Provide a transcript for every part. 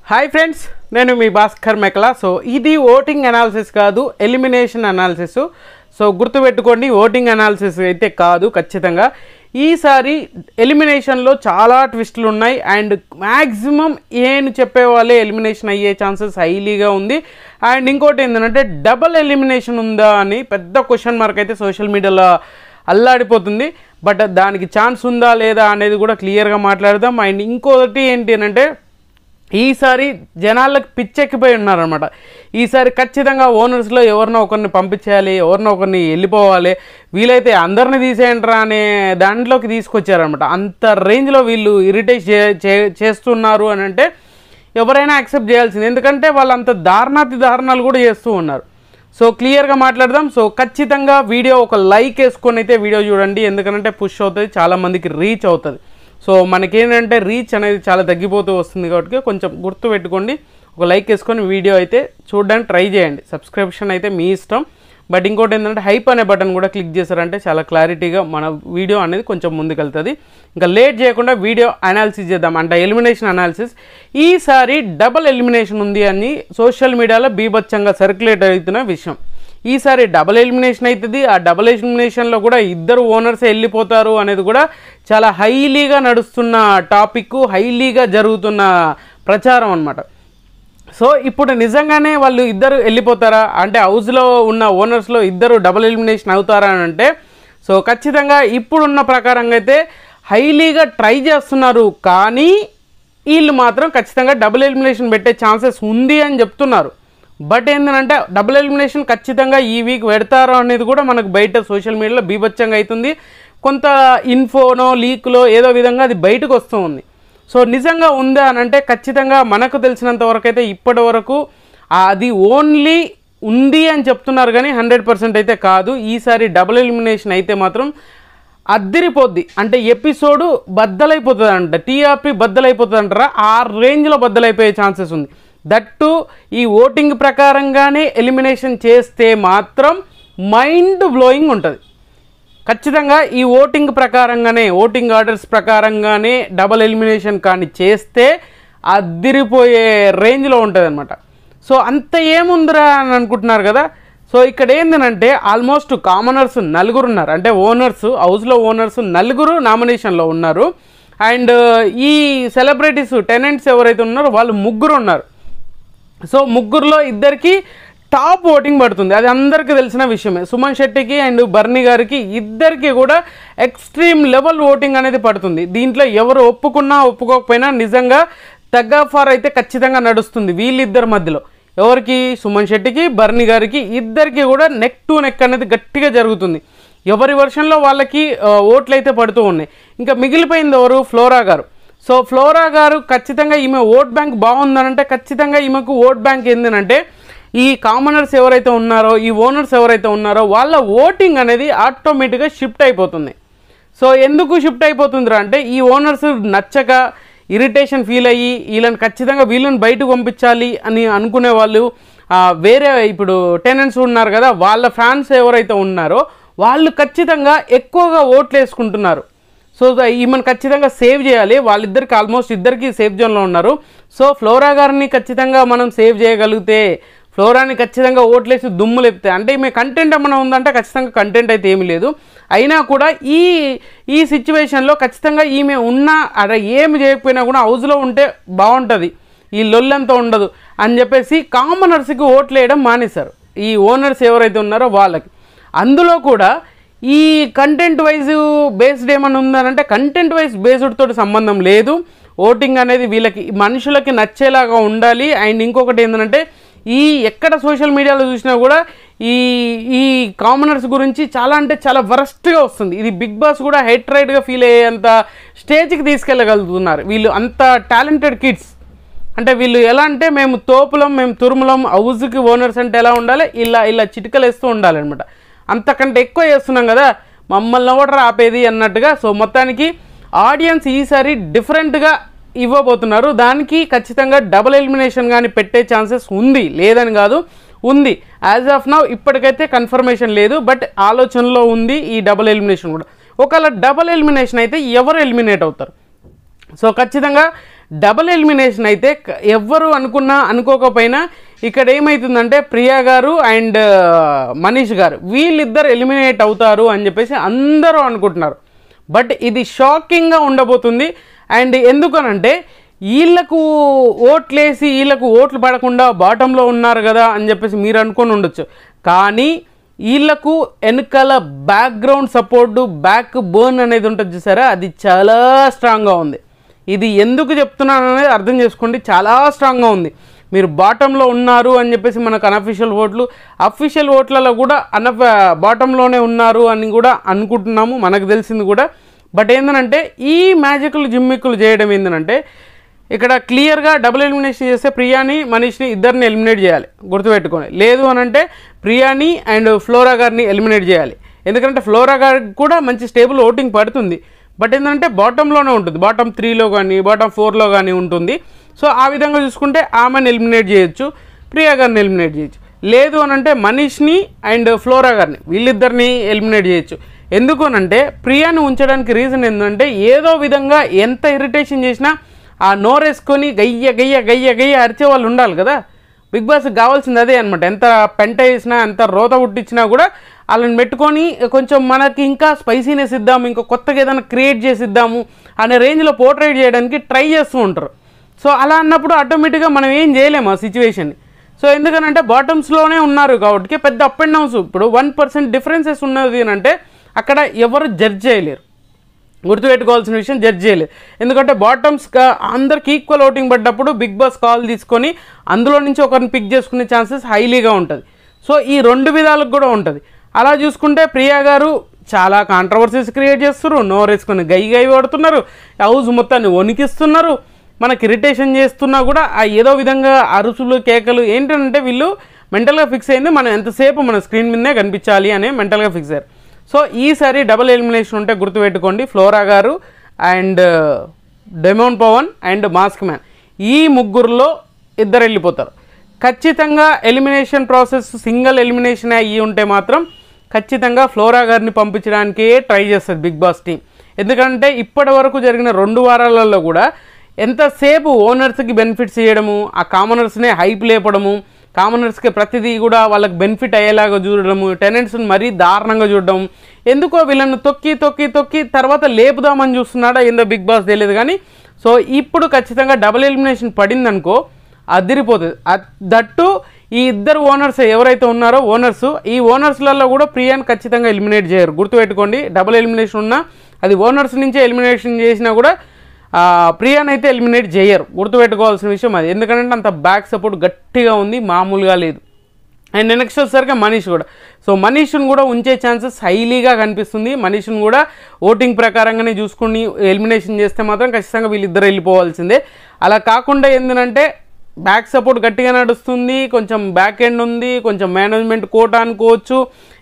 Hi friends, నేను మీ Bhaskar మెకలా. So ఇది voting analysis కాదు, ఎలిమినేషన్ అనాలిసిస్. సో గుర్తుపెట్టుకోండి, ఓటింగ్ అనాలిసిస్ అయితే కాదు. ఖచ్చితంగా ఈసారి ఎలిమినేషన్లో చాలా ట్విస్టులు ఉన్నాయి అండ్ మ్యాక్సిమం ఏను చెప్పేవాళ్ళే ఎలిమినేషన్ అయ్యే ఛాన్సెస్ హైలీగా ఉంది. అండ్ ఇంకోటి ఏంటంటే డబల్ ఎలిమినేషన్ ఉందా అని పెద్ద క్వశ్చన్ మార్క్ అయితే సోషల్ మీడియాలో అల్లాడిపోతుంది. బట్ దానికి ఛాన్స్ ఉందా లేదా అనేది కూడా క్లియర్గా మాట్లాడదాం. అండ్ ఇంకోటి ఏంటి అంటే ఈసారి జనాలకు పిచ్చెక్కిపోయి ఉన్నారనమాట. ఈసారి ఖచ్చితంగా ఓనర్స్లో ఎవరినో ఒకరిని పంపించేయాలి, ఎవరినో ఒకరిని వెళ్ళిపోవాలి, వీలైతే అందరిని తీసేయంటారా అనే దాంట్లోకి తీసుకొచ్చారనమాట. అంత రేంజ్లో వీళ్ళు ఇరిటేట్ చేస్తున్నారు అని అంటే ఎవరైనా యాక్సెప్ట్ చేయాల్సింది, ఎందుకంటే వాళ్ళు అంత దారుణాలు కూడా చేస్తూ ఉన్నారు. సో క్లియర్గా మాట్లాడదాం. సో ఖచ్చితంగా వీడియో ఒక లైక్ వేసుకొని అయితే వీడియో చూడండి, ఎందుకంటే పుష్ అవుతుంది, చాలామందికి రీచ్ అవుతుంది. సో మనకేంటంటే రీచ్ అనేది చాలా తగ్గిపోతూ వస్తుంది కాబట్టి కొంచెం గుర్తు పెట్టుకోండి, ఒక లైక్ వేసుకొని వీడియో అయితే చూడడానికి ట్రై చేయండి. సబ్స్క్రిప్షన్ అయితే మీ ఇష్టం. బట్ ఇంకోటి ఏంటంటే హైప్ అనే బటన్ కూడా క్లిక్ చేశారంటే చాలా క్లారిటీగా మన వీడియో అనేది కొంచెం ముందుకెళ్తుంది. ఇంకా లేట్ చేయకుండా వీడియో అనాలిసిస్ చేద్దాం, అంటే ఎలిమినేషన్ అనాలిసిస్. ఈసారి డబల్ ఎలిమినేషన్ ఉంది అని సోషల్ మీడియాలో బీభత్సంగా సర్క్యులేట్ అవుతున్న విషయం. ఈసారి డబల్ ఎలిమినేషన్ అవుతుంది. ఆ డబల్ ఎలిమినేషన్లో కూడా ఇద్దరు ఓనర్స్ వెళ్ళిపోతారు అనేది కూడా చాలా హైలీగా నడుస్తున్న టాపిక్, హైలీగా జరుగుతున్న ప్రచారం అన్నమాట. సో ఇప్పుడు నిజంగానే వాళ్ళు ఇద్దరు వెళ్ళిపోతారా అంటే హౌస్లో ఉన్న ఓనర్స్లో ఇద్దరు డబల్ ఎలిమినేషన్ అవుతారా అని అంటే సో ఖచ్చితంగా ఇప్పుడున్న ప్రకారంగా అయితే హైలీగా ట్రై చేస్తున్నారు, కానీ వీళ్ళు మాత్రం ఖచ్చితంగా డబుల్ ఎలిమినేషన్ పెట్టే ఛాన్సెస్ ఉంది అని చెప్తున్నారు. బట్ ఏంటంటే డబుల్ ఎలిమినేషన్ ఖచ్చితంగా ఈ వీక్ పెడతారో అనేది కూడా మనకు బయట సోషల్ మీడియాలో బీభత్సంగా అవుతుంది. కొంత ఇన్ఫోనో లీక్లో ఏదో విధంగా అది బయటకు వస్తూ ఉంది. సో నిజంగా ఉందా అని అంటే ఖచ్చితంగా మనకు తెలిసినంత వరకు అయితే ఇప్పటి వరకు అది ఓన్లీ ఉంది అని చెప్తున్నారు, కానీ 100% అయితే కాదు. ఈసారి డబుల్ ఎలిమినేషన్ అయితే మాత్రం అద్దిరిపోద్ది, అంటే ఎపిసోడు బద్దలైపోతుంది అంట, టీఆర్పీ బద్దలైపోతుంది అంటారా, ఆ రేంజ్లో బద్దలైపోయే ఛాన్సెస్ ఉంది. దట్టు ఈ ఓటింగ్ ప్రకారంగానే ఎలిమినేషన్ చేస్తే మాత్రం మైండ్ బ్లోయింగ్ ఉంటుంది. ఖచ్చితంగా ఈ ఓటింగ్ ప్రకారంగానే, ఓటింగ్ ఆర్డర్స్ ప్రకారంగానే డబల్ ఎలిమినేషన్ కానీ చేస్తే అద్దిరిపోయే రేంజ్లో ఉంటుంది అనమాట. సో అంత ఏముందిరా అని అనుకుంటున్నారు కదా. సో ఇక్కడ ఏంటంటే ఆల్మోస్ట్ కామనర్స్ 4 ఉన్నారు, అంటే ఓనర్స్, హౌస్లో ఓనర్స్ 4 నామినేషన్లో ఉన్నారు. అండ్ ఈ సెలబ్రిటీస్ టెనెంట్స్ ఎవరైతే ఉన్నారో వాళ్ళు 3 ఉన్నారు. సో 3లో ఇద్దరికి టాప్ ఓటింగ్ పడుతుంది, అది అందరికీ తెలిసిన విషయమే. సుమన్ శెట్టికి అండ్ బర్నీ గారికి ఇద్దరికి కూడా ఎక్స్ట్రీమ్ లెవెల్ ఓటింగ్ అనేది పడుతుంది. దీంట్లో ఎవరు ఒప్పుకున్నా ఒప్పుకోకపోయినా నిజంగా తగ్గాఫార్ అయితే ఖచ్చితంగా నడుస్తుంది వీళ్ళిద్దరి మధ్యలో. ఎవరికి? సుమన్ శెట్టికి, బర్నీ గారికి ఇద్దరికి కూడా నెక్ టు నెక్ అనేది గట్టిగా జరుగుతుంది. ఎవరి వర్షన్లో వాళ్ళకి ఓట్లు అయితే పడుతూ ఉన్నాయి. ఇంకా మిగిలిపోయింది ఎవరు? ఫ్లోరా గారు. సో ఫ్లోరా గారు ఖచ్చితంగా ఈమె ఓట్ బ్యాంక్ బాగుందనంటే ఖచ్చితంగా ఈమెకు ఓట్ బ్యాంక్ ఏంటంటే ఈ కామనర్స్ ఎవరైతే ఉన్నారో, ఈ ఓనర్స్ ఎవరైతే ఉన్నారో వాళ్ళ ఓటింగ్ అనేది ఆటోమేటిక్గా షిఫ్ట్ అయిపోతుంది. సో ఎందుకు షిఫ్ట్ అయిపోతుందిరా అంటే ఈ ఓనర్స్ నచ్చక ఇరిటేషన్ ఫీల్ అయ్యి వీళ్ళని బయటకు పంపించాలి అని అనుకునే వాళ్ళు, వేరే ఇప్పుడు టెనెంట్స్ ఉన్నారు కదా, వాళ్ళ ఫ్యాన్స్ ఎవరైతే ఉన్నారో వాళ్ళు ఖచ్చితంగా ఎక్కువగా ఓట్లు వేసుకుంటున్నారు. సో ఈమెను ఖచ్చితంగా సేవ్ చేయాలి. వాళ్ళిద్దరికి ఆల్మోస్ట్ ఇద్దరికి సేఫ్ జోన్లో ఉన్నారు. సో ఫ్లోరా గారిని ఖచ్చితంగా మనం సేవ్ చేయగలిగితే, ఫ్లోరాని ఖచ్చితంగా ఓట్లేసి దుమ్ము లేపితే, అంటే ఈమె కంటెంట్ ఏమైనా ఉందంటే ఖచ్చితంగా కంటెంట్ అయితే ఏమీ లేదు. అయినా కూడా ఈ సిచ్యువేషన్లో ఖచ్చితంగా ఈమె ఉన్నా అదే ఏమి చేయకపోయినా కూడా హౌస్లో ఉంటే బాగుంటుంది, ఈ లొల్లంతా ఉండదు అని చెప్పేసి కామనర్స్కి ఓట్లు వేయడం మానేశారు ఈ ఓనర్స్ ఎవరైతే ఉన్నారో వాళ్ళకి. అందులో కూడా ఈ కంటెంట్ వైజ్ బేస్డ్ ఏమన్నా ఉందనంటే కంటెంట్ వైజ్ బేస్డ్ తోటి సంబంధం లేదు. ఓటింగ్ అనేది వీళ్ళకి మనుషులకి నచ్చేలాగా ఉండాలి. అండ్ ఇంకొకటి ఏంటంటే ఈ ఎక్కడ సోషల్ మీడియాలో చూసినా కూడా ఈ కామనర్స్ గురించి చాలా అంటే చాలా వరస్ట్గా వస్తుంది. ఇది బిగ్ బాస్ కూడా హెట్రైడ్గా ఫీల్ అయ్యేంత స్టేజ్కి తీసుకెళ్ళగలుగుతున్నారు వీళ్ళు. అంత టాలెంటెడ్ కిడ్స్, అంటే వీళ్ళు ఎలా అంటే మేము తోపులం, మేము తురుములం, హౌస్కి ఓనర్స్ అంటే ఎలా ఉండాలి, ఇలా చిటికలు వేస్తూ ఉండాలన్నమాట. అంతకంటే ఎక్కువ చేస్తున్నాం కదా, మమ్మల్ని కూడా ఆపేది అన్నట్టుగా. సో మొత్తానికి ఆడియన్స్ ఈసారి డిఫరెంట్గా ఇవ్వబోతున్నారు. దానికి ఖచ్చితంగా డబుల్ ఎలిమినేషన్ కానీ పెట్టే ఛాన్సెస్ ఉంది, లేదని కాదు, ఉంది. యాజ్ ఆఫ్ నౌ ఇప్పటికైతే కన్ఫర్మేషన్ లేదు, బట్ ఆలోచనలో ఉంది ఈ డబుల్ ఎలిమినేషన్ కూడా. ఒకవేళ డబుల్ ఎలిమినేషన్ అయితే ఎవరు ఎలిమినేట్ అవుతారు? సో ఖచ్చితంగా డబుల్ ఎలిమినేషన్ అయితే ఎవ్వరు అనుకున్నా అనుకోకపోయినా ఇక్కడ ఏమవుతుందంటే ప్రియా గారు అండ్ మనీష్ గారు వీళ్ళిద్దరు ఎలిమినేట్ అవుతారు అని చెప్పేసి అందరూ అనుకుంటున్నారు. బట్ ఇది షాకింగ్గా ఉండబోతుంది. అండ్ ఎందుకనంటే వీళ్ళకు ఓట్లేసి వీళ్ళకు ఓట్లు పడకుండా బాటంలో ఉన్నారు కదా అని చెప్పేసి మీరు అనుకొని ఉండొచ్చు. కానీ వీళ్ళకు వెనకాల బ్యాక్గ్రౌండ్ సపోర్టు, బ్యాక్ బోన్ అనేది ఉంటుంది చూసారా, అది చాలా స్ట్రాంగ్గా ఉంది. ఇది ఎందుకు చెప్తున్నాను అనేది అర్థం చేసుకోండి. చాలా స్ట్రాంగ్గా ఉంది. మీరు బాటంలో ఉన్నారు అని చెప్పేసి మనకు అఫీషియల్ ఓట్లలో కూడా బాటంలోనే ఉన్నారు అని కూడా అనుకుంటున్నాము, మనకు తెలిసింది కూడా. బట్ ఏంటంటే ఈ మ్యాజిక్లు జిమ్మిక్కులు చేయడం ఏంటంటే ఇక్కడ క్లియర్గా డబుల్ ఎలిమినేషన్ చేస్తే ప్రియాని మనీష్ని ఇద్దరిని ఎలిమినేట్ చేయాలి, గుర్తుపెట్టుకోండి. లేదు అని అంటే ప్రియాని అండ్ ఫ్లోరా గారిని ఎలిమినేట్ చేయాలి. ఎందుకంటే ఫ్లోరా గారికి కూడా మంచి స్టేబుల్ ఓటింగ్ పడుతుంది. బట్ ఏంటంటే బాటంలోనే ఉంటుంది, బాటం 3లో కానీ బాటం 4లో కానీ ఉంటుంది. సో ఆ విధంగా చూసుకుంటే ఆమెను ఎలిమినేట్ చేయొచ్చు, ప్రియా గారిని ఎలిమినేట్ చేయొచ్చు. లేదు అని అంటే మనీష్ని అండ్ ఫ్లోరా గారిని వీళ్ళిద్దరిని ఎలిమినేట్ చేయొచ్చు. ఎందుకు అనంటే ప్రియాని ఉంచడానికి రీజన్ ఏంటంటే ఏదో విధంగా ఎంత ఇరిటేషన్ చేసినా ఆ నోరేసుకొని గయ్య గయ్య గయ్య గయ్య అరిచే వాళ్ళు ఉండాలి కదా. బిగ్ బాస్కి కావాల్సింది అదే అనమాట. ఎంత పెంట వేసినా ఎంత రోత పుట్టించినా కూడా వాళ్ళని పెట్టుకొని కొంచెం మనకి ఇంకా స్పైసీనెస్ ఇద్దాము, ఇంకా కొత్తగా ఏదైనా క్రియేట్ చేసి ఇద్దాము అనే రేంజ్లో పోర్ట్రేట్ చేయడానికి ట్రై చేస్తూ ఉంటారు. సో అలా అన్నప్పుడు ఆటోమేటిక్గా మనం ఏం చేయలేము ఆ సిచ్యువేషన్ని. సో ఎందుకనంటే బాటమ్స్లోనే ఉన్నారు కాబట్టి పెద్ద అప్ అండ్ డౌన్స్. ఇప్పుడు 1% డిఫరెన్సెస్ ఉన్నది అంటే అక్కడ ఎవరు జడ్జ్ చేయలేరు, గుర్తుపెట్టుకోవాల్సిన విషయం. జడ్జ్ చేయలేదు. ఎందుకంటే బాటమ్స్గా అందరికి ఈక్వల్ ఓటింగ్ పడ్డప్పుడు బిగ్ బాస్ కాల్ తీసుకొని అందులో నుంచి ఒకరిని పిక్ చేసుకునే ఛాన్సెస్ హైలీగా ఉంటుంది. సో ఈ రెండు విధాలకు కూడా ఉంటుంది. అలా చూసుకుంటే ప్రియా గారు చాలా కాంట్రవర్సీస్ క్రియేట్ చేస్తున్నారు, నోరేసుకొని గై పడుతున్నారు, హౌస్ మొత్తాన్ని వణికిస్తున్నారు, మనకి ఇరిటేషన్ చేస్తున్నా కూడా ఆ ఏదో విధంగా అరుసులు కేకలు ఏంటంటే వీళ్ళు మెంటల్గా ఫిక్స్ అయింది మనం ఎంతసేపు మన స్క్రీన్ మీదనే కనిపించాలి అని మెంటల్గా ఫిక్స్ అయ్యారు. సో ఈసారి డబుల్ ఎలిమినేషన్ ఉంటే గుర్తుపెట్టుకోండి, ఫ్లోరా గారు and demon Pavan and mask man ఈ ముగ్గురులో ఇద్దరు వెళ్ళిపోతారు. ఖచ్చితంగా ఎలిమినేషన్ ప్రాసెస్ సింగిల్ ఎలిమినేషన్ అయ్యి ఉంటే మాత్రం ఖచ్చితంగా ఫ్లోరా గారిని పంపించడానికే ట్రై చేస్తుంది బిగ్ బాస్ టీం. ఎందుకంటే ఇప్పటి వరకు జరిగిన 2 వారాలలో కూడా ఎంతసేపు ఓనర్స్కి బెనిఫిట్స్ ఇవ్వడము, ఆ కామనర్స్నే హైప్ లేపడము, కామనర్స్కి ప్రతిదీ కూడా వాళ్ళకి బెనిఫిట్ అయ్యేలాగా చూడడము, టెనెంట్స్ని మరీ దారుణంగా చూడడం, ఎందుకో వీళ్ళని తొక్కి తొక్కి తొక్కి తర్వాత లేపుదామని చూస్తున్నాడా ఏందో బిగ్ బాస్ తెలియదు. కానీ సో ఇప్పుడు ఖచ్చితంగా డబుల్ ఎలిమినేషన్ పడిందనుకో అదిరిపోతుంది. దట్టు ఈ ఇద్దరు ఓనర్స్ ఎవరైతే ఉన్నారో ఈ ఓనర్స్లలో కూడా ప్రియాని ఖచ్చితంగా ఎలిమినేట్ చేయరు, గుర్తుపెట్టుకోండి. డబుల్ ఎలిమినేషన్ ఉన్నా అది ఓనర్స్ నుంచే ఎలిమినేషన్ చేసినా కూడా ప్రియాని అయితే ఎలిమినేట్ చేయరు, గుర్తుపెట్టుకోవాల్సిన విషయం అది. ఎందుకంటే అంత బ్యాక్ సపోర్ట్ గట్టిగా ఉంది, మామూలుగా లేదు. అండ్ నెక్స్ట్ వచ్చేసరికి మనీష్ కూడా. సో మనీష్ని కూడా ఉంచే ఛాన్సెస్ హైలీగా కనిపిస్తుంది. మనీష్ని కూడా ఓటింగ్ ప్రకారంగానే చూసుకుని ఎలిమినేషన్ చేస్తే మాత్రం ఖచ్చితంగా వీళ్ళిద్దరు వెళ్ళిపోవాల్సిందే. అలా కాకుండా ఏంటంటే బ్యాక్ సపోర్ట్ గట్టిగా నడుస్తుంది, కొంచెం బ్యాక్ ఎండ్ ఉంది, కొంచెం మేనేజ్మెంట్ కోట అనుకోవచ్చు.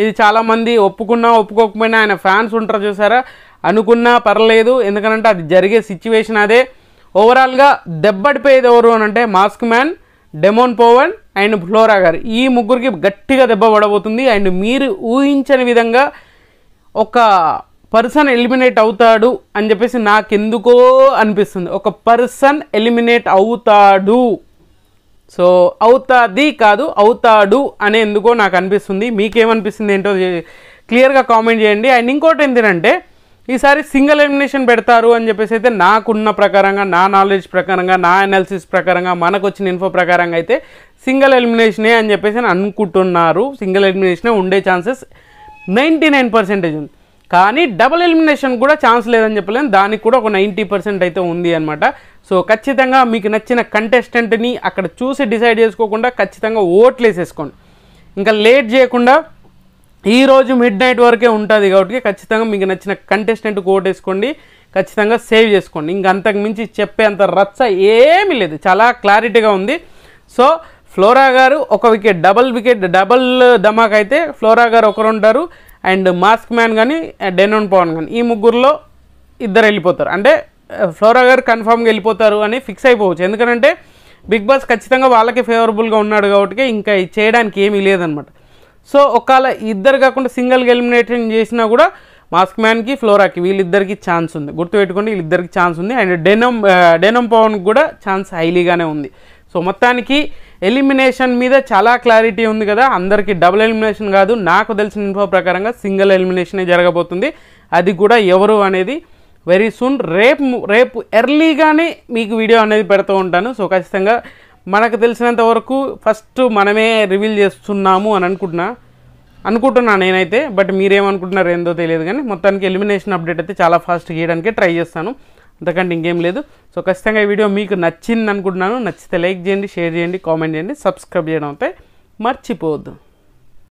ఇది చాలామంది ఒప్పుకున్నా ఒప్పుకోకపోయినా ఆయన ఫ్యాన్స్ ఉంటారు చూసారా, అనుకున్నా పర్లేదు. ఎందుకంటే అది జరిగే సిచ్యువేషన్ అదే. ఓవరాల్గా దెబ్బడిపోయేది ఎవరు అని అంటే mask man, demon Pavan and Flora గారు ఈ ముగ్గురికి గట్టిగా దెబ్బ పడబోతుంది. అండ్ మీరు ఊహించని విధంగా ఒక పర్సన్ ఎలిమినేట్ అవుతాడు అని చెప్పేసి నాకెందుకో అనిపిస్తుంది. ఒక పర్సన్ ఎలిమినేట్ అవుతాడు, సో అవుతాది కాదు అవుతాడు అనే ఎందుకో నాకు అనిపిస్తుంది. మీకేమనిపిస్తుంది ఏంటో క్లియర్గా కామెంట్ చేయండి. అండ్ ఇంకోటి ఏంటంటే ఈసారి సింగిల్ ఎలిమినేషన్ పెడతారు అని చెప్పేసి అయితే నాకున్న ప్రకారంగా, నా నాలెడ్జ్ ప్రకారంగా, నా అనాలిసిస్ ప్రకారంగా, మనకు వచ్చిన ఇన్ఫో ప్రకారంగా అయితే సింగిల్ ఎలిమినేషనే అని చెప్పేసి అనుకుంటున్నారు. సింగిల్ ఎలిమినేషనే ఉండే ఛాన్సెస్ 99% ఉంది. కానీ డబుల్ ఎలిమినేషన్ కూడా ఛాన్స్ లేదని చెప్పలేను, దానికి కూడా ఒక 90% అయితే ఉంది అనమాట. సో ఖచ్చితంగా మీకు నచ్చిన కంటెస్టెంట్ని అక్కడ చూసి డిసైడ్ చేసుకోకుండా ఖచ్చితంగా ఓట్లు వేసేసుకోండి. ఇంకా లేట్ చేయకుండా ఈరోజు మిడ్-నైట్ వరకే ఉంటుంది కాబట్టి ఖచ్చితంగా మీకు నచ్చిన కంటెస్టెంట్కి ఓటు వేసుకోండి, ఖచ్చితంగా సేవ్ చేసుకోండి. ఇంక అంతకు మించి చెప్పే అంత రచ్చ ఏమీ లేదు, చాలా క్లారిటీగా ఉంది. సో ఫ్లోరా గారు ఒక వికెట్, డబల్ ధమాక్ అయితే ఫ్లోరా గారు ఒకరు ఉంటారు. అండ్ మాస్క్ మ్యాన్ కానీ డెమోన్ పవన్ కానీ ఈ ముగ్గురులో ఇద్దరు వెళ్ళిపోతారు. అంటే ఫ్లోరా గారు కన్ఫామ్గా వెళ్ళిపోతారు అని ఫిక్స్ అయిపోవచ్చు. ఎందుకంటే బిగ్ బాస్ ఖచ్చితంగా వాళ్ళకి ఫేవరబుల్గా ఉన్నాడు కాబట్టి ఇంకా చేయడానికి ఏమీ లేదనమాట. సో ఒకవేళ ఇద్దరు కాకుండా సింగిల్గా ఎలిమినేషన్ చేసినా కూడా మాస్క్ మ్యాన్కి ఫ్లోరాకి వీళ్ళిద్దరికి ఛాన్స్ ఉంది, గుర్తుపెట్టుకోండి వీళ్ళిద్దరికి ఛాన్స్ ఉంది. అండ్ డెనమ్ పవన్కి కూడా ఛాన్స్ హైలీగానే ఉంది. సో మొత్తానికి ఎలిమినేషన్ మీద చాలా క్లారిటీ ఉంది కదా, అందరికీ డబుల్ ఎలిమినేషన్ కాదు, నాకు తెలిసిన ఇన్ఫో ప్రకారంగా సింగిల్ ఎలిమినేషనే జరగబోతుంది. అది కూడా ఎవరు అనేది వెరీ సూన్ రేపు ఎర్లీగానే మీకు వీడియో అనేది పెడుతూ ఉంటాను. సో ఖచ్చితంగా మనకు తెలిసినంత వరకు ఫస్ట్ మనమే రివీల్ చేస్తున్నాము అని అనుకుంటున్నా నేనైతే. బట్ మీరేమనుకుంటున్నారు ఏందో తెలియదు, కానీ మొత్తానికి ఎలిమినేషన్ అప్డేట్ అయితే చాలా ఫాస్ట్ గీయడానికి ట్రై చేస్తాను, అంతకంటే ఇంకేం లేదు. సో ఖచ్చితంగా ఈ వీడియో మీకు నచ్చింది అనుకుంటున్నాను. నచ్చితే లైక్ చేయండి, షేర్ చేయండి, కామెంట్ చేయండి, సబ్స్క్రైబ్ చేయడం అయితే మర్చిపోవద్దు.